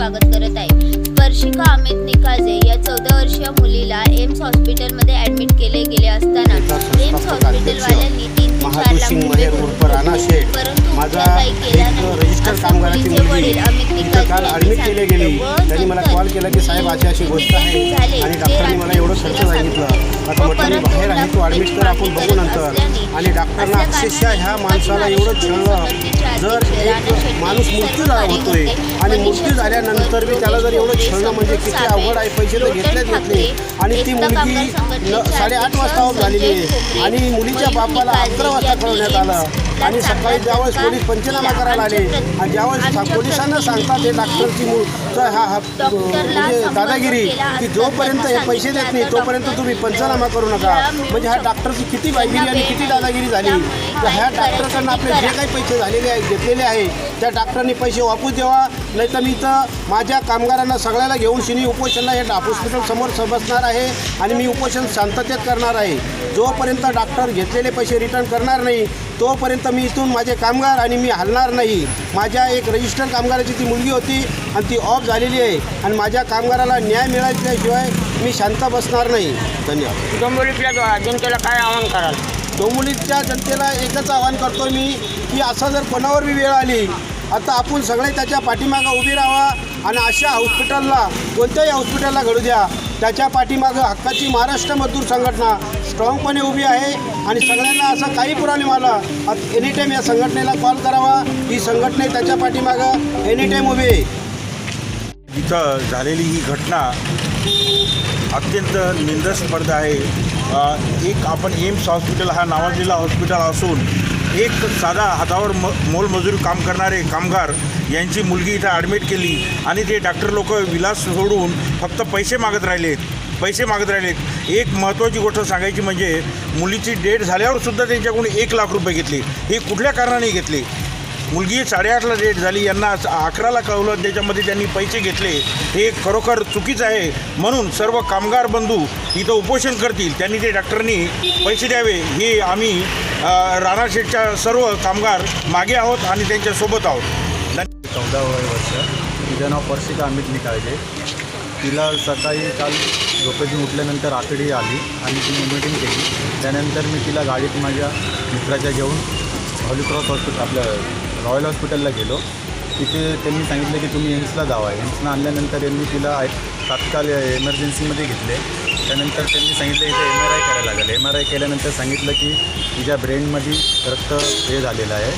स्वागत करत आहे। स्पर्शिका अमित निकाळजे या 14 वर्षीय मुलीला एम्स हॉस्पिटलमध्ये ॲडमिट केले गेले असताना एम्स हॉस्पिटलवाल्यांनी 3 ते 4 लाख रुपये परंतु माझा रजिस्टर कामगाराची मुलगी इथं काल ॲडमिट केले गेली। त्यांनी मला कॉल केला की साहेब अशी गोष्ट आहे आणि डॉक्टरनी मला एवढं खर्च सांगितलं। आता म्हटलं मी बाहेर आहे, तू ॲडमिट कर, आपण बघू नंतर। आणि डॉक्टरना अक्षरशः ह्या माणसाला एवढं छळलं, जर एक माणूस मृत्यू होतोय आणि मृत्यू झाल्यानंतर बी त्याला जर एवढं छळणं म्हणजे किती अवघड आहे। पैसे तर घेतले आणि ती मुलगी 8:30 वाजता ऑफ झालेली आहे आणि मुलीच्या बापाला 11 वाजता कळवण्यात आलं आणि सकाळी ज्यावेळेस पोलीस पंचनामा करायला आले आणि ज्यावेळेस पोलिसांना सांगतात हे डॉक्टरची म्हणजे दादागिरी की जोपर्यंत हे पैसे देत नाही तोपर्यंत तुम्ही पंचनामा करू नका। म्हणजे ह्या डॉक्टरची किती बाईगिरी आणि किती दादागिरी झाली। तर ह्या डॉक्टरकडनं आपले जे काही पैसे झालेले आहेत घेतलेले आहे त्या डॉक्टरांनी पैसे वापस द्यावा, नाही तर मी तर माझ्या कामगारांना सगळ्याला घेऊन शिनी उपोषणला हे हॉस्पिटल समोर बसणार आहे आणि मी उपोषण शांततेत करणार आहे। जोपर्यंत डॉक्टर घेतलेले पैसे रिटर्न करणार नाही तोपर्यंत मी इथून माझे कामगार आणि मी हलणार नाही। माझ्या एक रजिस्टर कामगाराची ती मुलगी होती आणि ती ऑफ झालेली आहे आणि माझ्या कामगाराला न्याय मिळाल्याशिवाय मी शांत बसणार नाही। धन्यवाद। डोंबिवलीच्या जनतेला काय आवाहन कराल? डोंबिवलीच्या जनतेला एकच आवाहन करतो मी की असं जर कोणावर बी वेळ आली आता आपण सगळे त्याच्या पाठीमागं उभी राहावा आणि अशा हॉस्पिटलला कोणत्याही हॉस्पिटलला घडू द्या त्याच्या पाठीमागं हक्काची महाराष्ट्र मजदूर संघटना स्ट्रॉंगपणे उभी आहे आणि सगळ्यांना असं काही पुराणे मला एनीटाईम या संघटनेला कॉल करावा। ही संघटना त्याच्या पाठीमागं एनीटाईम उभी आहे। इथं झालेली ही घटना अत्यंत निंदास्पद आहे। एक आपण एम्स हॉस्पिटल हा नावाजलेला हॉस्पिटल असून एक साधा हातावर मोलमजुरी काम करणारे कामगार यांची मुलगी इथं ॲडमिट केली आणि ते डॉक्टर लोक विलास सोडून फक्त पैसे मागत राहिलेत। एक महत्त्वाची गोष्ट सांगायची म्हणजे मुलीची डेट झाल्यावरसुद्धा त्यांच्याकडून 1 लाख रुपये घेतले। हे कुठल्या कारणाने घेतले? मुलगी 8:30ला डेट झाली, यांना 11ला कळवलं, त्याच्यामध्ये त्यांनी पैसे घेतले। हे खरोखर चुकीचं आहे। म्हणून सर्व कामगार बंधू इथं उपोषण करतील, त्यांनी ते डॉक्टरांनी पैसे द्यावे हे आम्ही राणाशेठच्या सर्व कामगार मागे आहोत आणि त्यांच्यासोबत आहोत। 14 वर्ष, तिचं नाव स्पर्शिका अमित निकाळजे। तिला सकाळी काल झोपेतून उठल्यानंतर आतडी आली आणि तिने मीटिंग केली। त्यानंतर मी तिला गाडीत माझ्या मित्राच्या घेऊन हॉली क्रॉस हॉस्पिटल आपल्या रॉयल हॉस्पिटलला गेलो। तिथे त्यांनी सांगितलं की तुम्ही एम्सला जावा। एम्सला आणल्यानंतर यांनी तिला तात्काळ एमर्जन्सीमध्ये घेतले। त्यानंतर त्यांनी सांगितलं इथे MRI करायला लागेल। MRI केल्यानंतर सांगितलं की तिच्या ब्रेनमध्ये रक्त हे झालेलं आहे,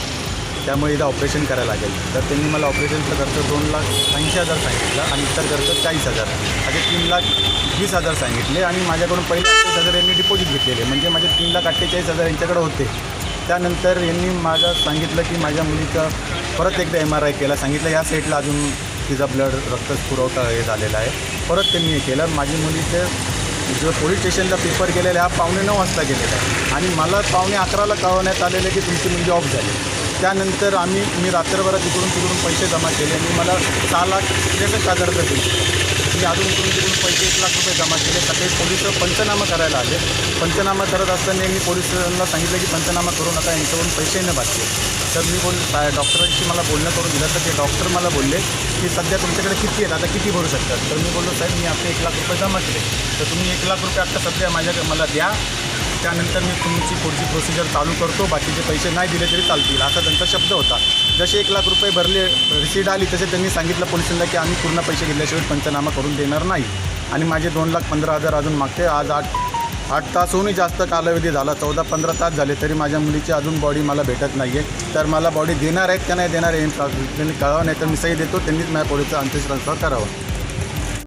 त्यामुळे इथं ऑपरेशन करायला लागेल। तर त्यांनी मला ऑपरेशनचा खर्च 2,80,000 सांगितलं आणि इतर खर्च 40,000 असे 3,20,000 सांगितले आणि माझ्याकडून पहिले 38,000 यांनी डिपॉझिट घेतलेले, म्हणजे माझे 3,48,000 यांच्याकडे होते। त्यानंतर यांनी माझं सांगितलं की माझ्या मुलीचं परत एकदा MRI केला, सांगितलं या साईडला अजून तिचा रक्त पुरवठा हे झालेला आहे। परत त्यांनी हे केलं। माझी मुलीचे जो पोलीस स्टेशनला पेपर गेलेला हा 9:15 वाजता गेलेला आहे आणि मला 11:15ला कळवण्यात आलेलं की तुमची मुलगी ऑफ झाली। त्यानंतर मी रात्रभरात तिकडून पैसे जमा केले आणि मला 6,63,000 रुपये दिले। मी अजून तिकडून पैसे 1 लाख रुपये जमा केले। सकाळी पोलीस पंचनामा करायला आले। पंचनामा करत असताना यांनी पोलिसांना सांगितलं की पंचनामा करू नका, यांच्याकडून पैसे न बाकी। तर मी डॉक्टरांशी मला बोलणं करून दिलं, तर ते डॉक्टर मला बोलले की सध्या तुमच्याकडे किती आहेत, आता किती भरू शकतात? तर मी बोललो साहेब मी आपले 1 लाख रुपये जमा केले, तर तुम्ही 1 लाख रुपये आत्ता सध्या मला द्या, त्यानंतर मी तुमची पुढची प्रोसिजर चालू करतो, बाकीचे पैसे नाही दिले तरी चालतील, असा त्यांचा शब्द होता। जसे 1 लाख रुपये भरले, रिसीट आली, तसे त्यांनी सांगितलं पोलिसांना की आम्ही पूर्ण पैसे घेतल्याशिवाय पंचनामा करून देणार नाही आणि माझे 2,15,000 अजून मागते। आज 8 तासहूनही जास्त कालावधी झाला, 14-15 तास झाले तरी माझ्या मुलीची अजून बॉडी मला भेटत नाही आहे। तर मला बॉडी देणार आहेत का नाही देणार आहे कळवा, नाही तर मी सही देतो, त्यांनीच माझ्या पोलीसचा अंत्यसंस्कार करावा।